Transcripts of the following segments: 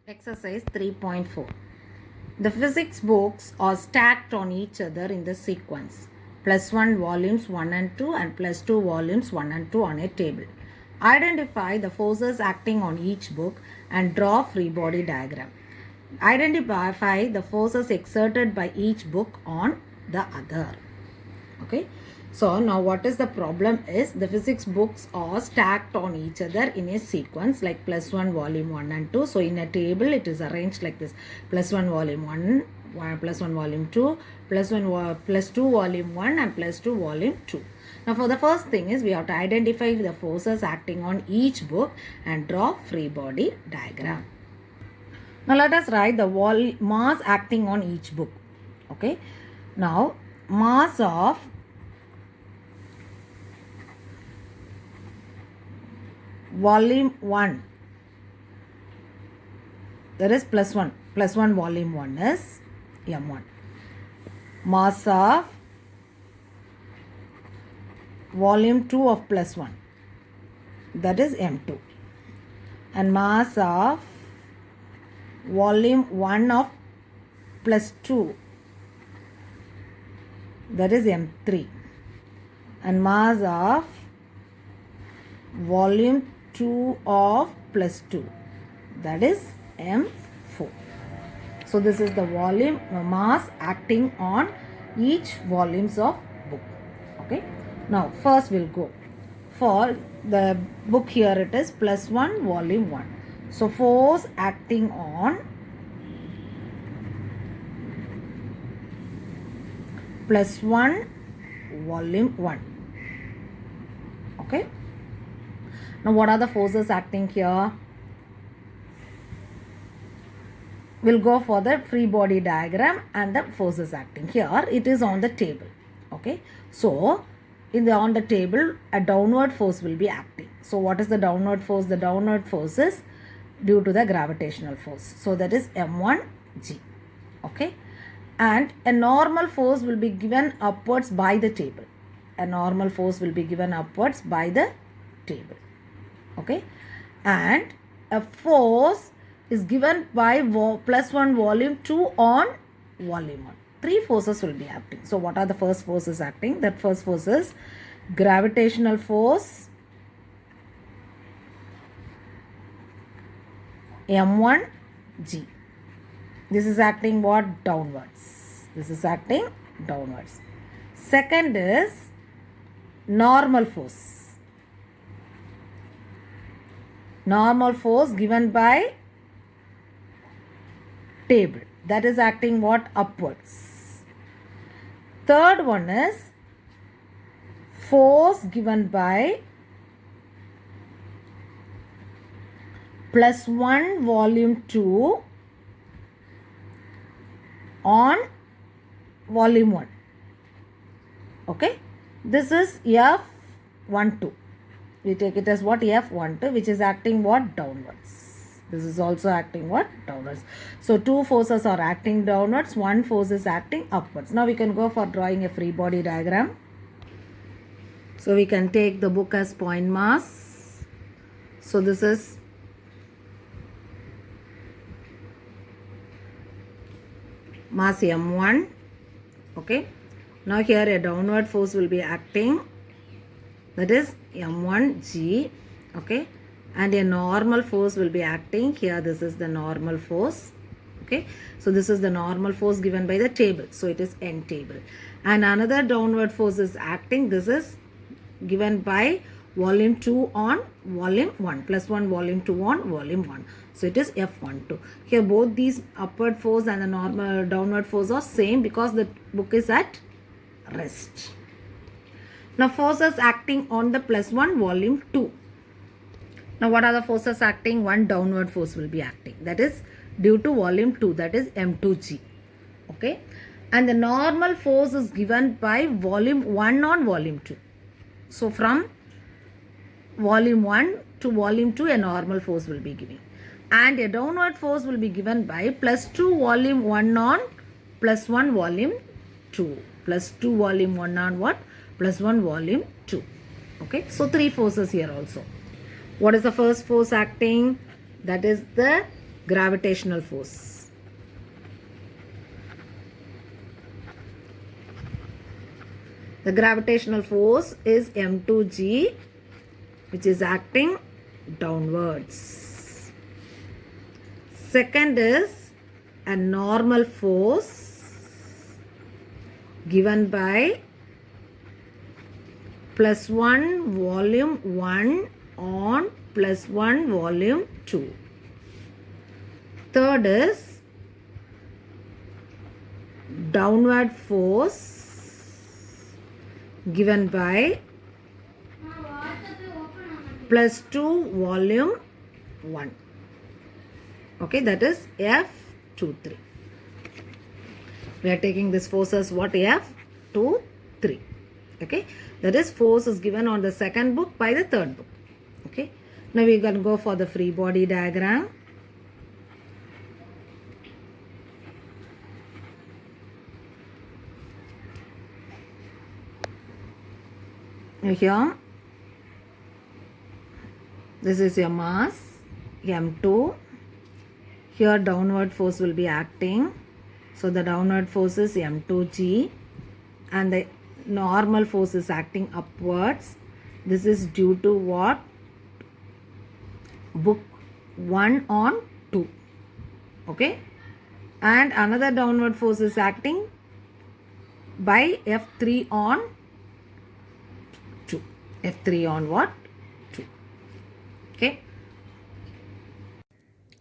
Exercise 3.4. The physics books are stacked on each other in the sequence. +1 volumes 1 and 2 and +2 volumes 1 and 2 on a table. Identify the forces acting on each book and draw free body diagram. Identify the forces exerted by each book on the other. Okay. So now what is the problem is the physics books are stacked on each other in a sequence like +1 volume 1 and 2. So in a table it is arranged like this: +1 volume 1, +1 volume 2, +2 volume 1 and +2 volume 2. Now for the first thing is we have to identify the forces acting on each book and draw free body diagram. Now let us write the mass acting on each book. Okay. Now mass of volume 1, there is +1 volume 1 is m1. Mass of volume 2 of +1, that is m2. And mass of volume 1 of +2, that is m3. And mass of volume 2 of +2, that is m4. So this is the volume mass acting on each volumes of book. Okay. Now first we'll go for the book. Here it is +1 volume 1. So force acting on +1 volume 1. Okay. Now what are the forces acting here? We'll go for the free body diagram and the forces acting. Here it is on the table. Okay. So on the table a downward force will be acting. So what is the downward force? The downward force is due to the gravitational force. So that is m1g. Okay. And a normal force will be given upwards by the table. A normal force will be given upwards by the table. Okay. And a force is given by +1 volume 2 on volume 1. 3 forces will be acting. So what are the first forces acting? That first force is gravitational force m1g. This is acting what? Downwards. This is acting downwards. Second is normal force. Normal force given by table, that is acting what? Upwards. Third one is force given by +1 volume 2 on volume 1. Okay. This is F12. We take it as what? F12, which is acting what? Downwards. This is also acting what? Downwards. So 2 forces are acting downwards, 1 force is acting upwards. Now we can go for drawing a free body diagram. So we can take the book as point mass. So this is mass m1. Okay. Now here a downward force will be acting, that is m1g. Okay. And a normal force will be acting here. This is the normal force. Okay. So this is the normal force given by the table. So it is n table. And another downward force is acting. This is given by volume 2 on volume 1. +1 volume 2 on volume 1. So it is F12. Here both these upward force and the normal downward force are same because the book is at rest. Now forces acting on the +1 volume 2. Now what are the forces acting? One downward force will be acting. That is due to volume 2. That is m2g. Okay. And the normal force is given by volume 1 on volume 2. So from volume 1 to volume 2 a normal force will be given. And a downward force will be given by +2 volume 1 on +1 volume 2. +2 volume 1 on what? +1 volume 2. Okay. So 3 forces here also. What is the first force acting? That is the gravitational force. The gravitational force is m2g, which is acting downwards. Second is a normal force given by +1 volume 1 on +1 volume 2. Third is downward force given by +2 volume 1. Okay, that is F23. We are taking this force as what? F23. Okay, that is force is given on the second book by the third book. Okay, now we can go for the free body diagram. Here, this is your mass m2. Here downward force will be acting. So the downward force is m2g and the normal force is acting upwards. This is due to what? Book 1 on 2. Okay. And another downward force is acting by F3 on 2. F3 on what? 2. Okay.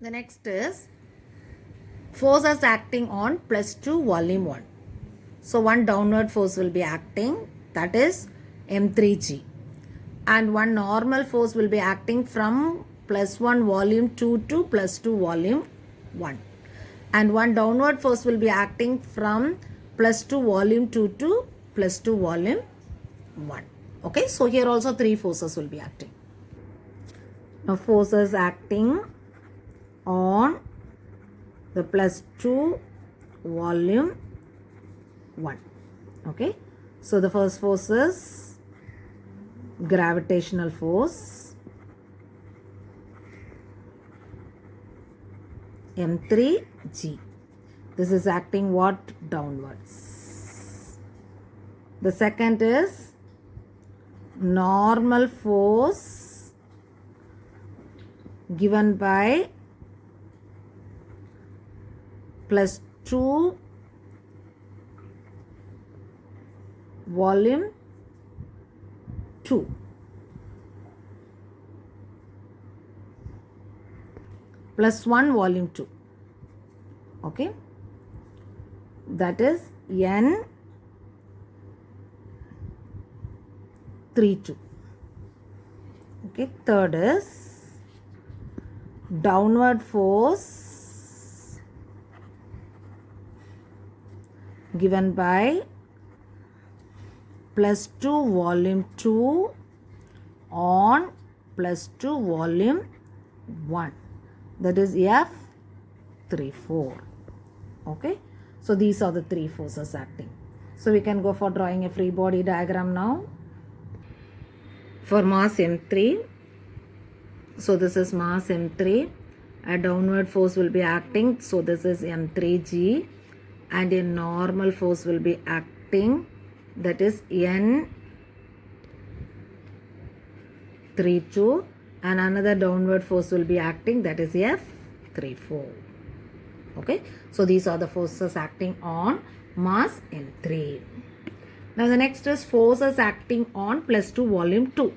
The next is forces acting on +2 volume 1. So one downward force will be acting, that is m3g, and one normal force will be acting from +1 volume 2 to +2 volume 1, and one downward force will be acting from +2 volume 2 to +2 volume 1. Okay, so here also three forces will be acting. Now forces acting on the +2 volume 1. Okay, so the first force is gravitational force m3g. This is acting what? Downwards. The second is normal force given by +2 volume 2. +1 volume 2. Okay, that is N32. Okay, third is downward force given by +2 volume 2 on +2 volume 1, that is F34. Okay, so these are the three forces acting. So we can go for drawing a free body diagram now. For mass m3, so this is mass m3, a downward force will be acting, so this is m3g, and a normal force will be acting, that is N32, and another downward force will be acting, that is F34. Okay, so these are the forces acting on mass m3. Now the next is forces acting on +2 volume 2.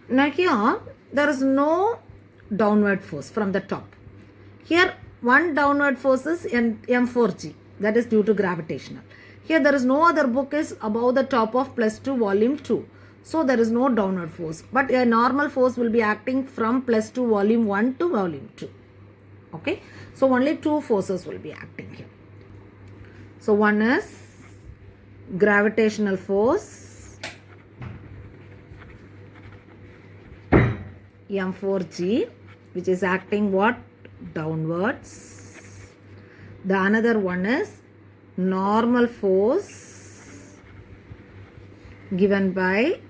Now here there is no downward force from the top. Here one downward force is m4g, that is due to gravitational. Here there is no other book is above the top of +2 volume 2. So there is no downward force. But a normal force will be acting from +2 volume 1 to volume 2. Okay. So only two forces will be acting here. So one is gravitational force m4g, which is acting what? Downwards. The another one is normal force given by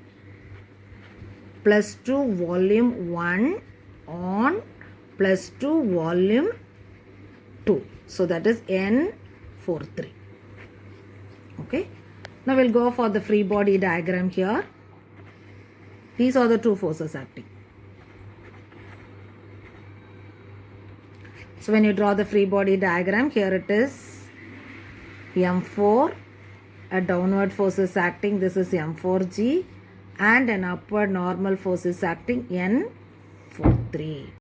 +2 volume 1 on +2 volume 2. So that is N43. Okay. Now we'll go for the free body diagram here. These are the two forces acting. So when you draw the free body diagram, here it is M4, a downward force is acting, this is M4G, and an upward normal force is acting N43.